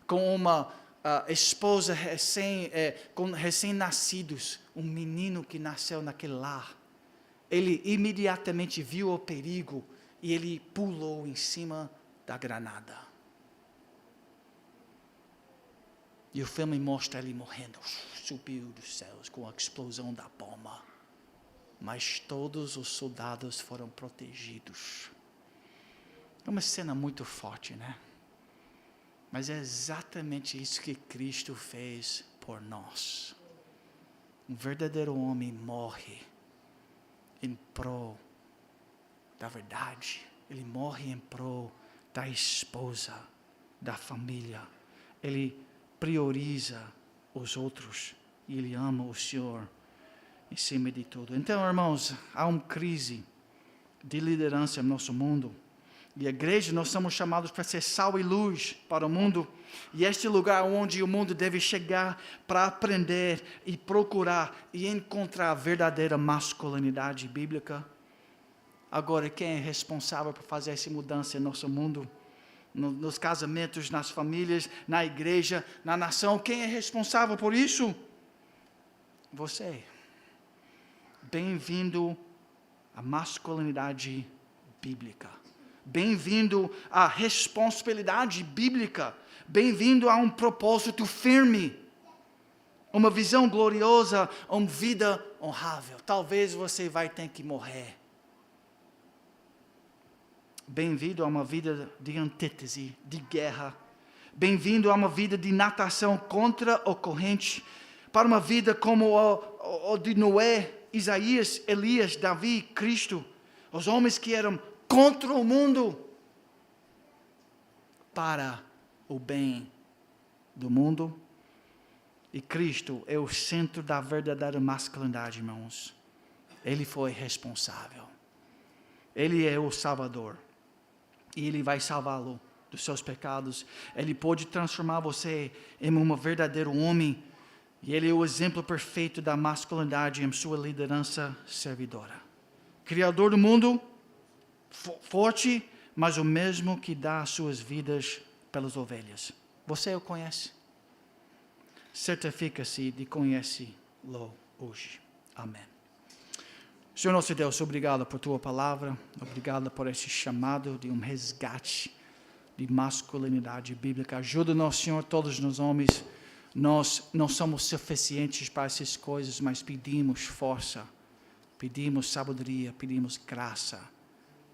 com uma esposa com recém-nascidos, um menino que nasceu naquele lar, ele imediatamente viu o perigo e ele pulou em cima da granada. E o filme mostra ele morrendo, subiu dos céus com a explosão da bomba. Mas todos os soldados foram protegidos. É uma cena muito forte, né? Mas é exatamente isso que Cristo fez por nós. Um verdadeiro homem morre em prol da verdade. Ele morre em prol da esposa, da família. Ele prioriza os outros e ele ama o Senhor em cima de tudo. Então, irmãos, há uma crise de liderança no nosso mundo. E a igreja, nós somos chamados para ser sal e luz para o mundo. E este lugar onde o mundo deve chegar para aprender e procurar e encontrar a verdadeira masculinidade bíblica. Agora, quem é responsável por fazer essa mudança em nosso mundo? Nos casamentos, nas famílias, na igreja, na nação, quem é responsável por isso? Você. Bem-vindo à masculinidade bíblica. Bem-vindo à responsabilidade bíblica. Bem-vindo a um propósito firme. Uma visão gloriosa, uma vida honrável. Talvez você vai ter que morrer. Bem-vindo a uma vida de antítese, de guerra. Bem-vindo a uma vida de natação contra a corrente. Para uma vida como o de Noé, Isaías, Elias, Davi, Cristo. Os homens que eram contra o mundo. Para o bem do mundo. E Cristo é o centro da verdadeira masculinidade, irmãos. Ele foi responsável. Ele é o Salvador. E Ele vai salvá-lo dos seus pecados. Ele pode transformar você em um verdadeiro homem. E Ele é o exemplo perfeito da masculinidade em sua liderança servidora. Criador do mundo, forte, mas o mesmo que dá suas vidas pelas ovelhas. Você o conhece? Certifica-se de conhece-lo hoje. Amém. Senhor nosso Deus, obrigado por Tua palavra, obrigado por esse chamado de um resgate de masculinidade bíblica. Ajuda-nos, Senhor, todos nós homens, nós não somos suficientes para essas coisas, mas pedimos força, pedimos sabedoria, pedimos graça,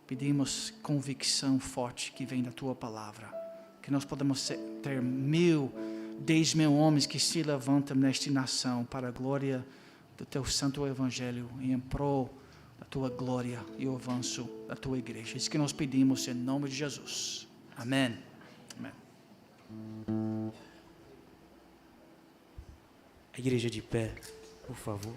pedimos convicção forte que vem da Tua palavra, que nós podemos ter 10.000 homens que se levantam nesta nação para a glória do Teu santo Evangelho e em prol da Tua glória e o avanço da Tua igreja. Isso que nós pedimos em nome de Jesus. Amém. Amém. A igreja de pé, por favor.